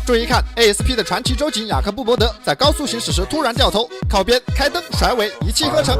注意看 ASP 的传奇周警雅克布伯德在高速行驶时突然掉头，靠边开灯甩尾一气呵成。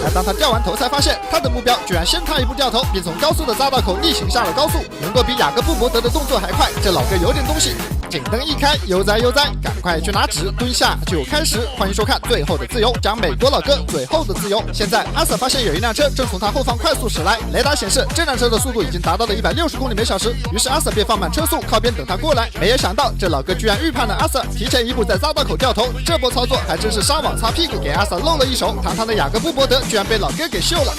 而当他掉完头才发现，他的目标居然先他一步掉头，并从高速的匝道口逆行下了高速，能够比雅各布伯德的动作还快，这老哥有点东西。警灯一开，悠哉悠哉，赶快去拿纸蹲下就开始。欢迎收看《最后的自由》，讲美国老哥最后的自由。现在阿瑟发现有一辆车正从他后方快速驶来，雷达显示这辆车的速度已经达到了160公里每小时，于是阿瑟便放慢车速，靠边等他过来。没有想到这老哥居然预判了阿瑟，提前一步在匝道口掉头，这波操作还真是上网擦屁股，给阿瑟露了一手。堂堂的雅各布伯德居然被老哥给秀了。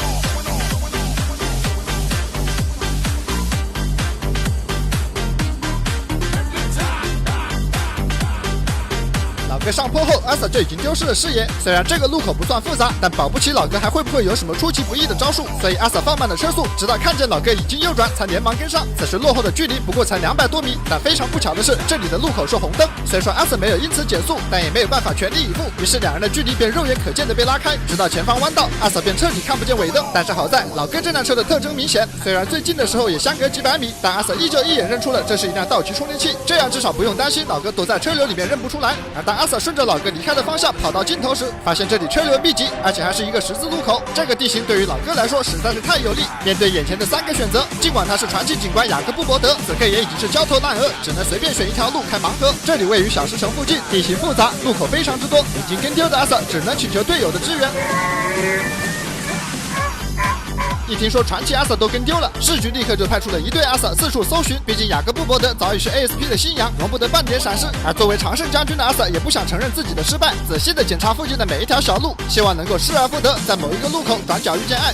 老哥上坡后，阿瑟就已经丢失了视野。虽然这个路口不算复杂，但保不齐老哥还会不会有什么出其不意的招数，所以阿瑟放慢了车速，直到看见老哥已经右转，才连忙跟上。此时落后的距离不过才200多米，但非常不巧的是，这里的路口是红灯。虽说阿瑟没有因此减速，但也没有办法全力以赴，于是两人的距离便肉眼可见的被拉开，直到前方弯道，阿瑟便彻底看不见尾灯。但是好在老哥这辆车的特征明显，虽然最近的时候也相隔几百米，但阿瑟依旧一眼认出了这是一辆道奇充电器，这样至少不用担心老哥躲在车流里面认不出来。而当阿瑟顺着老哥离开的方向跑到尽头时，发现这里车流密集，而且还是一个十字路口。这个地形对于老哥来说实在是太有利。面对眼前的3个选择，尽管他是传奇警官雅各布伯德，此刻也已经是焦头烂额，只能随便选一条路开盲盒。这里位于小石城附近，地形复杂，路口非常之多，已经跟丢的阿瑟只能请求队友的支援。一听说传奇阿瑟都跟丢了，市局立刻就派出了一队阿瑟四处搜寻。毕竟雅各布伯德早已是 ASP 的新羊，容不得半点闪失。而作为常胜将军的阿瑟也不想承认自己的失败，仔细的检查附近的每一条小路，希望能够失而复得，在某一个路口转角遇见爱。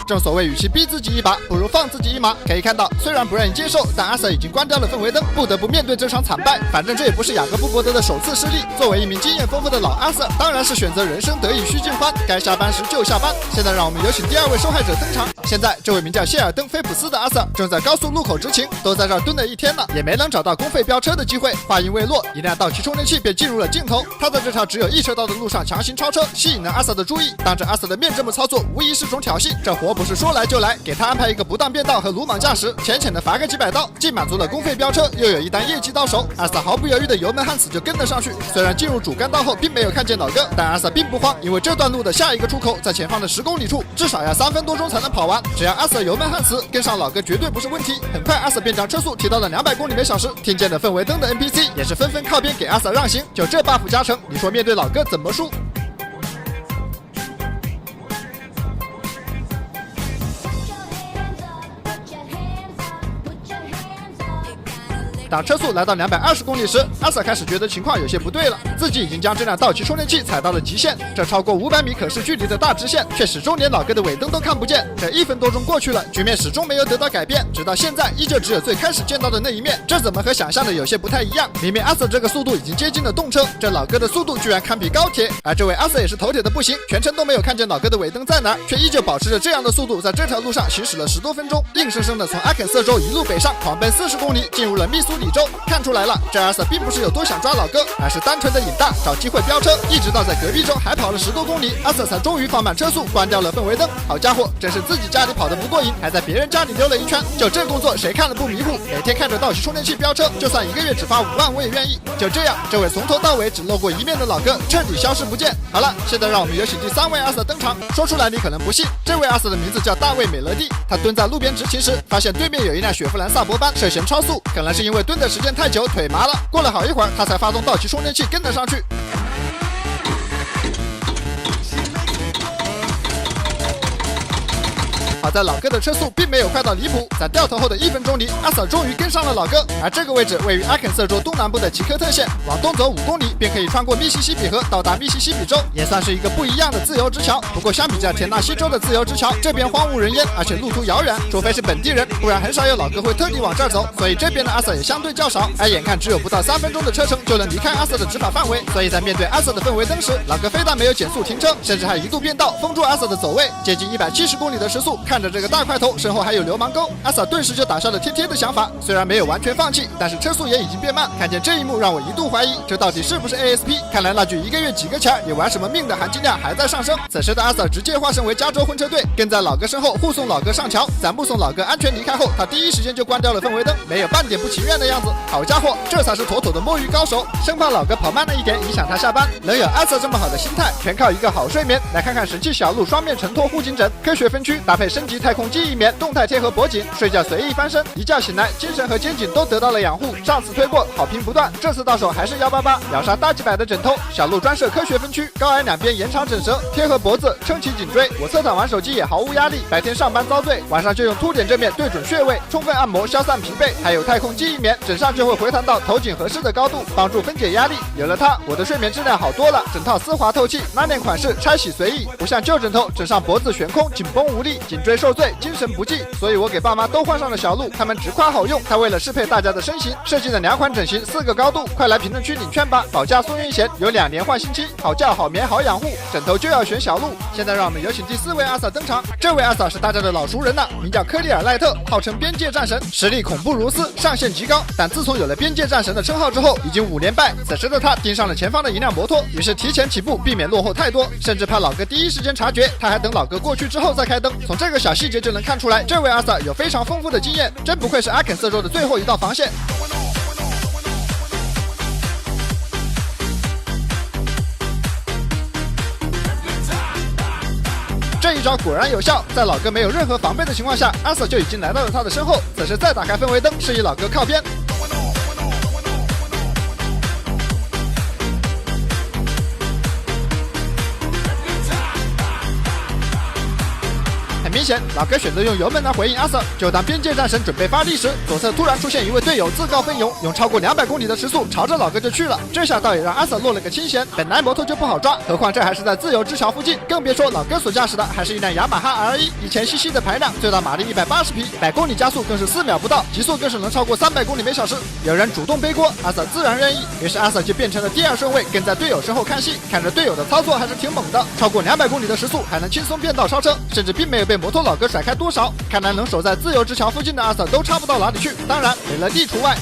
正所谓与其逼自己一把，不如放自己一马。可以看到，虽然不愿意接受，但阿瑟已经关掉了氛围灯，不得不面对这场惨败。反正这也不是雅各布伯德的首次失利。作为一名经验丰富的老阿瑟，当然是选择人生得意须尽欢，该下班时就下班。现在让我们有请第2位受害者登场。现在这位名叫谢尔登·菲普斯的阿瑟正在高速路口执勤，都在这儿蹲了一天了，也没能找到公费飙车的机会。话音未落，一辆道奇充电器便进入了镜头。他在这条只有1车道的路上强行超车，吸引了阿瑟的注意。当着阿瑟的面这么操作，无疑是种挑衅。这活不是说来就来，给他安排一个不当变道和鲁莽驾驶，浅浅的罚个几百刀，既满足了公费飙车，又有一单业绩到手。阿瑟毫不犹豫的油门焊死就跟了上去。虽然进入主干道后并没有看见老哥，但阿瑟并不慌，因为这段路的下一个出口在前方的10公里处，至少要3分多钟才能跑完。只要阿瑟油门焊死，跟上老哥绝对不是问题。很快阿瑟便将车速提到了200公里每小时，听见了氛围灯的 NPC 也是纷纷靠边给阿瑟让行。就这 buff 加成，你说面对老哥怎么输？当车速来到220公里时，阿瑟开始觉得情况有些不对了，自己已经将这辆道奇充电器踩到了极限。这超过500米可视距离的大直线，却始终连老哥的尾灯都看不见。这1分多钟过去了，局面始终没有得到改变，直到现在依旧只有最开始见到的那一面。这怎么和想象的有些不太一样？明明阿瑟这个速度已经接近了动车，这老哥的速度居然堪比高铁。而这位阿瑟也是头铁的不行，全程都没有看见老哥的尾灯在哪，却依旧保持着这样的速度，在这条路上行驶了10多分钟，硬生生的从阿肯色州一路北上，狂奔40公里，进入了密苏里州。看出来了，这阿瑟并不是有多想抓老哥，而是单纯的瘾大，找机会飙车，一直到在隔壁州还跑了10多公里，阿瑟才终于放慢车速，关掉了氛围灯。好家伙，真是自己家里跑得不过瘾，还在别人家里溜了一圈。就这工作谁看了不迷糊？每天看着道奇充电器飙车，就算1个月只发5万我也愿意。就这样，这位从头到尾只露过一面的老哥彻底消失不见。好了，现在让我们有请第3位阿瑟登场。说出来你可能不信，这位阿瑟的名字叫大卫·美勒蒂。他蹲在路边执勤时，发现对面有一辆雪佛兰萨博班涉嫌超速，可能是因为蹲的时间太久腿麻了。过了好一会儿，他才发动道奇充电器跟了上去。好在老哥的车速并没有快到离谱，在掉头后的1分钟里，阿瑟终于跟上了老哥。而这个位置位于阿肯色州东南部的奇科特县，往东走5公里便可以穿过密西西比河到达密西西比州，也算是一个不一样的自由之桥。不过相比较田纳西州的自由之桥，这边荒无人烟，而且路途遥远，除非是本地人，不然很少有老哥会特地往这儿走，所以这边的阿瑟也相对较少。而眼看只有不到3分钟的车程就能离开阿瑟的执法范围，所以在面对阿瑟的氛围灯时，老哥非但没有减速停车，甚至还一度变道封住阿瑟的走位，接近170公里的时速看着这个大块头，身后还有流氓沟，阿 sa 顿时就打消了贴贴的想法。虽然没有完全放弃，但是车速也已经变慢。看见这一幕，让我一度怀疑这到底是不是 ASP。看来那句1个月几个钱你玩什么命的含金量还在上升。此时的阿 sa 直接化身为加州婚车队，跟在老哥身后护送老哥上桥。在目送老哥安全离开后，他第一时间就关掉了氛围灯，没有半点不情愿的样子。好家伙，这才是妥妥的摸鱼高手，生怕老哥跑慢了一点影响他下班。能有阿 sa 这么好的心态，全靠一个好睡眠。来看看神器小鹿双面承托护颈枕，科学分区搭配升级太空记忆棉，动态贴合脖颈，睡觉随意翻身，一觉醒来精神和肩颈都得到了养护。上次推过好评不断，这次到手还是188，秒杀大几百的枕头。小鹿专设科学分区，高矮两边延长枕舌，贴合脖子撑起颈椎。我侧躺玩手机也毫无压力，白天上班遭罪，晚上就用凸点正面对准穴位，充分按摩消散疲惫。还有太空记忆棉，枕上就会回弹到头颈合适的高度，帮助分解压力。有了它，我的睡眠质量好多了，整套丝滑透气，拉链款式拆洗随意，不像旧枕头枕上脖子悬空，紧绷无力，颈椎受罪，精神不济。所以我给爸妈都换上了小鹿，他们只夸好用。它为了适配大家的身形，设计了2款枕型，4个高度。快来评论区领券吧！保价送运险，有2年换新期，好觉好眠好养护，枕头就要选小鹿。现在让我们有请第4位阿 sa 登场。这位阿 sa 是大家的老熟人了，名叫科利尔赖特，号称边界战神，实力恐怖如斯，上限极高。但自从有了边界战神的称号之后，已经5连败。此时的他盯上了前方的一辆摩托，于是提前起步，避免落后太多，甚至怕老哥第一时间察觉，他还等老哥过去之后再开灯。从这个小细节就能看出来，这位阿 sa 有非常丰富的经验，真不愧是阿肯色州的最后一道防线。这一招果然有效，在老哥没有任何防备的情况下，阿 sa 就已经来到了他的身后。此时再打开氛围灯，示意老哥靠边。很明显，老哥选择用油门来回应阿 sa。就当边界战神准备发力时，左侧突然出现一位队友自告奋勇，用超过200公里的时速朝着老哥就去了。这下倒也让阿 sa 落了个清闲。本来摩托就不好抓，何况这还是在自由之桥附近，更别说老哥所驾驶的还是一辆雅马哈 R1，1000cc 的排量，最大马力180匹，100公里加速更是4秒不到，极速更是能超过300公里每小时。有人主动背锅，阿 sa 自然愿意，于是阿 sa 就变成了第2顺位，跟在队友身后看戏。看着队友的操作还是挺猛的，超过200公里的时速还能轻松变道超车，甚至并没有被摩托老哥甩开多少。看来能守在自由之桥附近的阿 sa 都差不到哪里去，当然美乐蒂除外。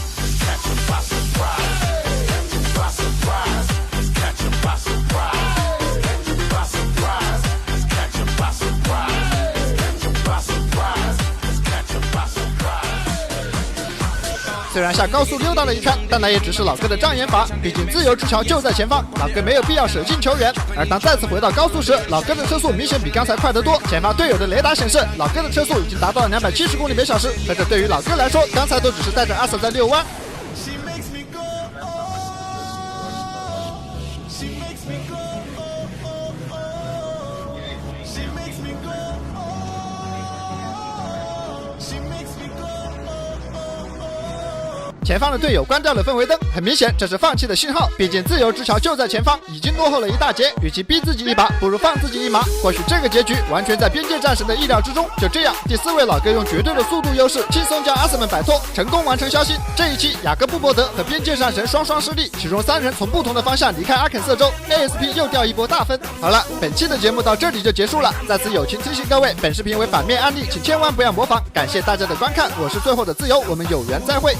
虽然下高速溜达了一圈，但那也只是老哥的障眼法，毕竟自由之桥就在前方，老哥没有必要舍近求远。而当再次回到高速时，老哥的车速明显比刚才快得多。前方队友的雷达显示，老哥的车速已经达到了270公里每小时，可这对于老哥来说，刚才都只是带着阿 sa 在遛弯。前方的队友关掉了氛围灯，很明显这是放弃的信号，毕竟自由之桥就在前方，已经落后了一大截，与其逼自己一把，不如放自己一马。或许这个结局完全在边界战神的意料之中。就这样，第4位老哥用绝对的速度优势，轻松将阿 sa 们摆脱，成功完成消息。这一期雅各布伯德和边界战神双双失利，其中3人从不同的方向离开阿肯色州 ，ASP 又掉一波大分。好了，本期的节目到这里就结束了，在此友情提醒各位，本视频为反面案例，请千万不要模仿。感谢大家的观看，我是最后的自由，我们有缘再会。